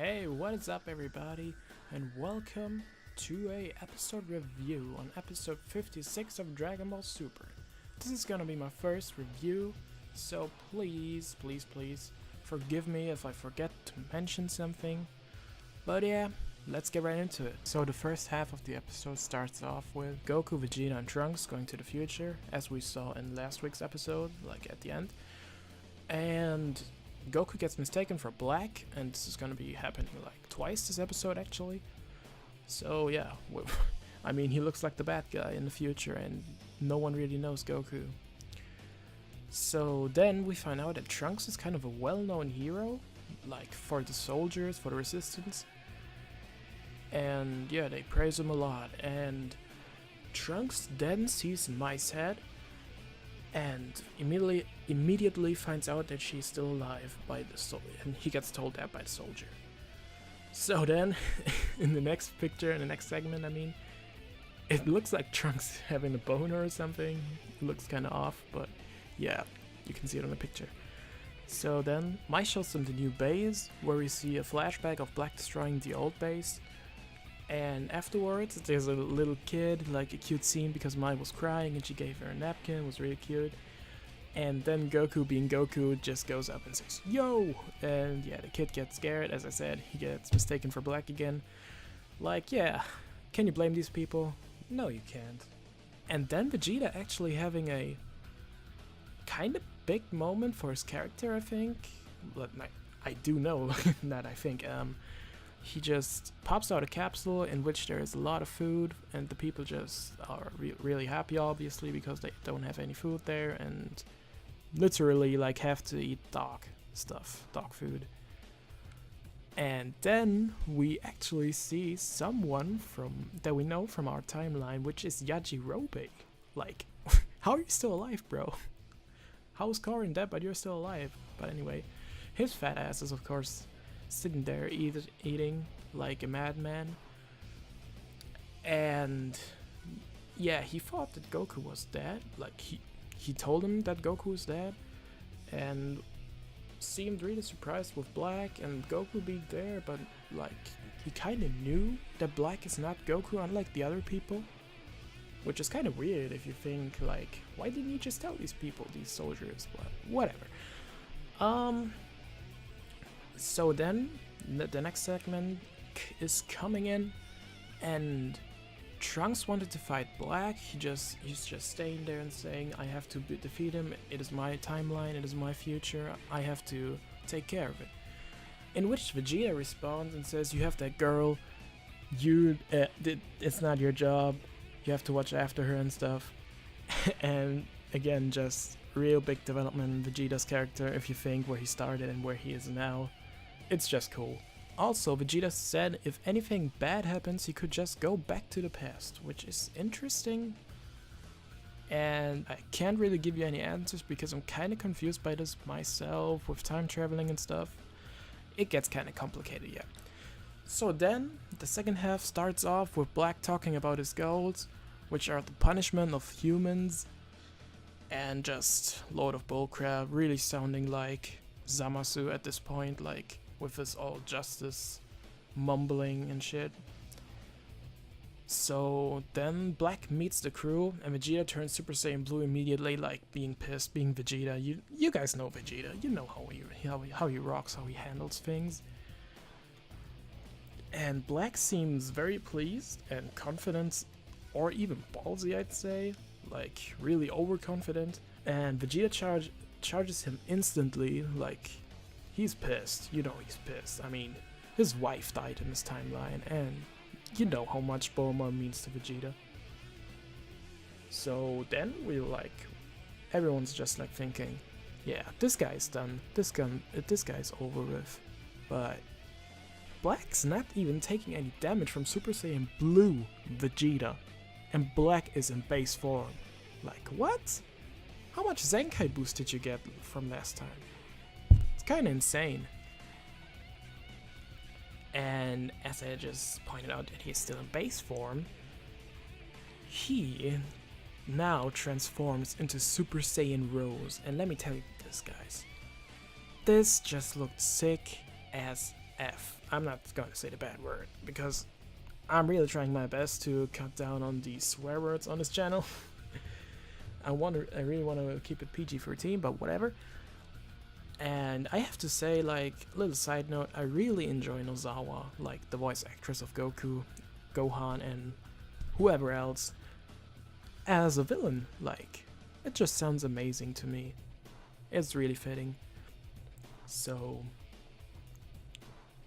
Hey, what is up everybody, and welcome to a episode review on episode 56 of Dragon Ball Super. This is gonna be my first review, so please forgive me if I forget to mention something. But yeah, let's get right into it. So the first half of the episode starts off with Goku, Vegeta, and Trunks going to the future, as we saw in last week's episode, like at the end. And Goku gets mistaken for Black, and this is gonna be happening like twice this episode actually. So yeah, I mean, he looks like the bad guy in the future and no one really knows Goku. So then we find out that Trunks is kind of a well-known hero, like for the soldiers, for the resistance. And yeah, they praise him a lot, and Trunks then sees Mai's head and immediately finds out that she's still alive by the and he gets told that by the soldier. So then, in the next picture, in the next segment, I mean, it looks like Trunks having a boner or something. It looks kind of off, but yeah, you can see it on the picture. So then, Mai shows them the new base, where we see a flashback of Black destroying the old base. And afterwards, there's a little kid, like a cute scene because Mai was crying and she gave her a napkin, it was really cute. And then Goku, being Goku, just goes up and says, "Yo!" And yeah, the kid gets scared, as I said, he gets mistaken for Black again. Like, yeah, can you blame these people? No, you can't. And then Vegeta actually having a kind of big moment for his character, I think. But I do know that I think, he just pops out a capsule in which there is a lot of food, and the people just are really happy, obviously, because they don't have any food there and literally like have to eat dog food. And then we actually see someone that we know from our timeline, which is Yajirobe. Like, how are you still alive, bro? How is Korin dead but you're still alive? But anyway, his fat ass is of course sitting there eating like a madman. And yeah, he thought that Goku was dead. Like he told him that Goku was dead, and seemed really surprised with Black and Goku being there, but like he kind of knew that Black is not Goku, unlike the other people, which is kind of weird if you think like, why didn't you just tell these people, these soldiers? But whatever. So then, the next segment is coming in, and Trunks wanted to fight Black. He's just staying there and saying, "I have to defeat him. It is my timeline. It is my future. I have to take care of it." In which Vegeta responds and says, "You have that girl. It's not your job. You have to watch after her and stuff." And again, just real big development in Vegeta's character if you think where he started and where he is now. It's just cool. Also, Vegeta said if anything bad happens, he could just go back to the past, which is interesting. And I can't really give you any answers because I'm kind of confused by this myself with time traveling and stuff. It gets kind of complicated, yeah. So then, the second half starts off with Black talking about his goals, which are the punishment of humans, and just load of bullcrap, really sounding like Zamasu at this point, like with his all justice mumbling and shit. So then Black meets the crew, and Vegeta turns Super Saiyan Blue immediately, like being pissed, being Vegeta. You guys know Vegeta, you know how he rocks, how he handles things. And Black seems very pleased and confident, or even ballsy, I'd say, like really overconfident. And Vegeta charges him instantly, like he's pissed. You know he's pissed. I mean, his wife died in his timeline, and you know how much Bulma means to Vegeta. So then everyone's just like thinking, yeah, this guy's done. This guy's over with. But Black's not even taking any damage from Super Saiyan Blue Vegeta, and Black is in base form. Like, what? How much Zenkai boost did you get from last time? It's kinda insane. And as I just pointed out that he's still in base form, he now transforms into Super Saiyan Rose. And let me tell you this, guys. This just looked sick as F. I'm not going to say the bad word because I'm really trying my best to cut down on the swear words on this channel. I really want to keep it PG-13, but whatever. And I have to say, like, little side note, I really enjoy Nozawa, like the voice actress of Goku, Gohan, and whoever else, as a villain. Like, it just sounds amazing to me. It's really fitting. So,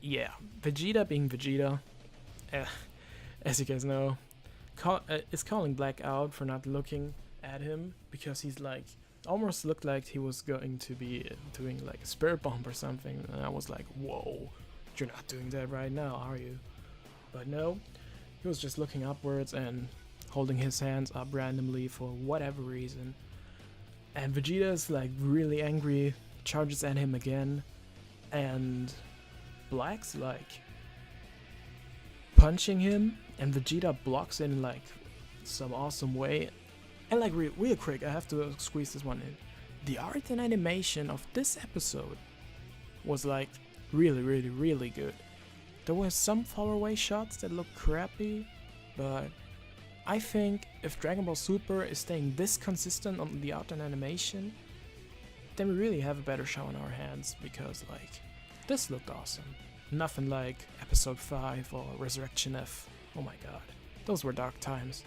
yeah, Vegeta being Vegeta, as you guys know, is calling Black out for not looking at him because he's like, almost looked like he was going to be doing like a spirit bomb or something, and I was like, whoa, you're not doing that right now, are you? But no, he was just looking upwards and holding his hands up randomly for whatever reason. And Vegeta's like really angry, charges at him again, and Black's like punching him, and Vegeta blocks it in like some awesome way. And like real quick, I have to squeeze this one in. The art and animation of this episode was like really good. There were some faraway shots that looked crappy, but I think if Dragon Ball Super is staying this consistent on the art and animation, then we really have a better show on our hands, because like, this looked awesome. Nothing like episode 5 or Resurrection F. Oh my god, those were dark times.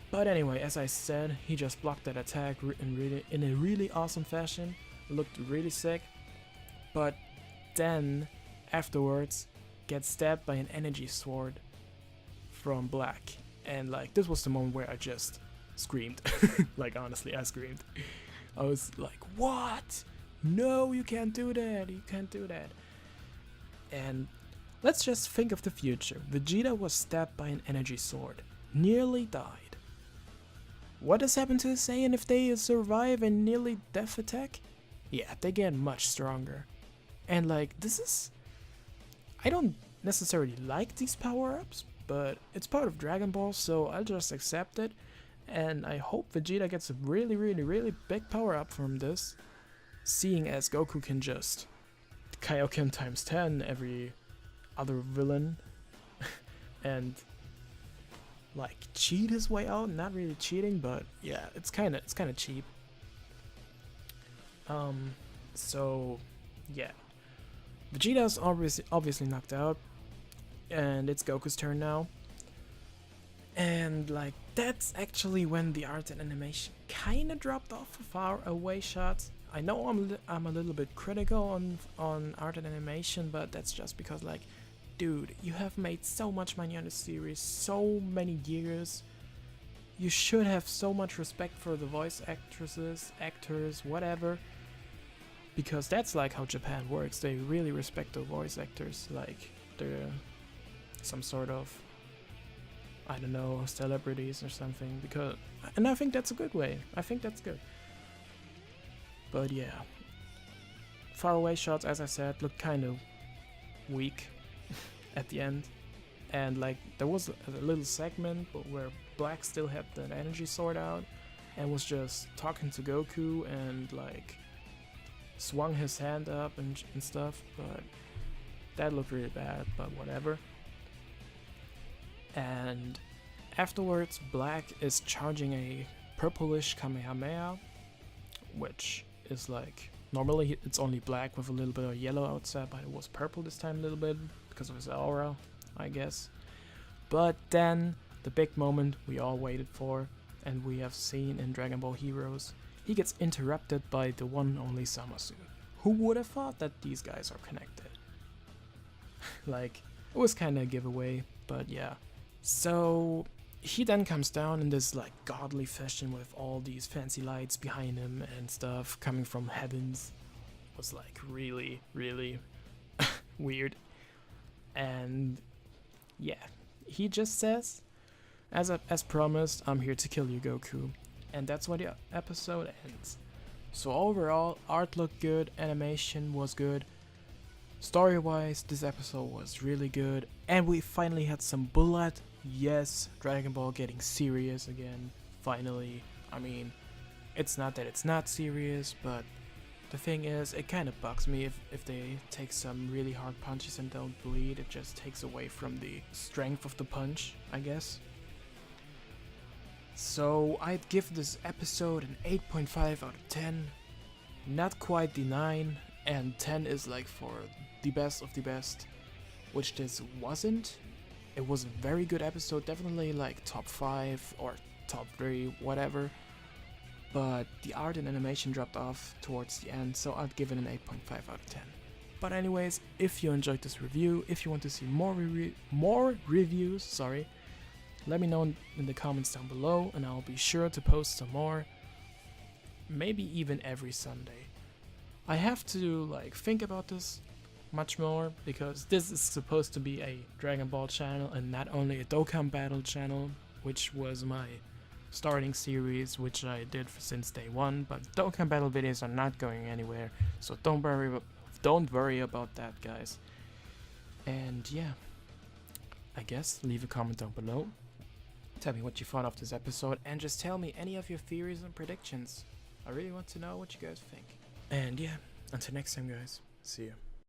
But anyway, as I said, he just blocked that attack in a really awesome fashion. Looked really sick. But then, afterwards, gets stabbed by an energy sword from Black. And like, this was the moment where I just screamed. Like, honestly, I screamed. I was like, what? No, you can't do that. You can't do that. And let's just think of the future. Vegeta was stabbed by an energy sword. Nearly died. What has happened to the Saiyan if they survive a nearly death attack? Yeah, they get much stronger. And like, this is... I don't necessarily like these power-ups, but it's part of Dragon Ball, so I'll just accept it. And I hope Vegeta gets a really big power-up from this, seeing as Goku can just Kaioken times 10 every other villain. And like cheat his way out. Not really cheating, but yeah, it's kind of cheap. So yeah, Vegeta's obviously knocked out, and it's Goku's turn now. And like, that's actually when the art and animation kind of dropped off for far away shots. I know I'm a little bit critical on art and animation, but that's just because like, dude, you have made so much money on this series, so many years. You should have so much respect for the voice actresses, actors, whatever. Because that's like how Japan works. They really respect the voice actors, like they're some sort of, I don't know, celebrities or something. And I think that's a good way. I think that's good. But yeah, faraway shots, as I said, look kind of weak at the end. And like, there was a little segment where Black still had that energy sword out and was just talking to Goku and like swung his hand up and stuff, but that looked really bad, but whatever. And afterwards, Black is charging a purplish Kamehameha, which is like, normally it's only black with a little bit of yellow outside, but it was purple this time a little bit because of his aura, I guess. But then, the big moment we all waited for, and we have seen in Dragon Ball Heroes, he gets interrupted by the one and only Zamasu. Who would have thought that these guys are connected? Like, it was kind of a giveaway, but yeah. So, he then comes down in this like godly fashion with all these fancy lights behind him and stuff coming from heavens. It was like really weird. And yeah, he just says, as promised, I'm here to kill you, Goku. And that's where the episode ends. So overall, art looked good, animation was good. Story-wise, this episode was really good. And we finally had some blood. Yes, Dragon Ball getting serious again, finally. I mean, it's not that it's not serious, but The thing is, it kind of bugs me if they take some really hard punches and don't bleed. It just takes away from the strength of the punch, I guess. So I'd give this episode an 8.5 out of 10. Not quite the 9, and 10 is like for the best of the best, which this wasn't. It was a very good episode, definitely like top 5 or top 3, whatever. But the art and animation dropped off towards the end, so I'd give it an 8.5 out of 10. But anyways, if you enjoyed this review, if you want to see more reviews, let me know in the comments down below, and I'll be sure to post some more. Maybe even every Sunday. I have to like think about this much more, because this is supposed to be a Dragon Ball channel and not only a Dokkan Battle channel, which was my starting series, which I did since day one. But Dokkan Battle videos are not going anywhere, so don't worry about that, guys. And yeah, I guess leave a comment down below, tell me what you thought of this episode, and just tell me any of your theories and predictions. I really want to know what you guys think. And yeah, until next time, guys, see ya.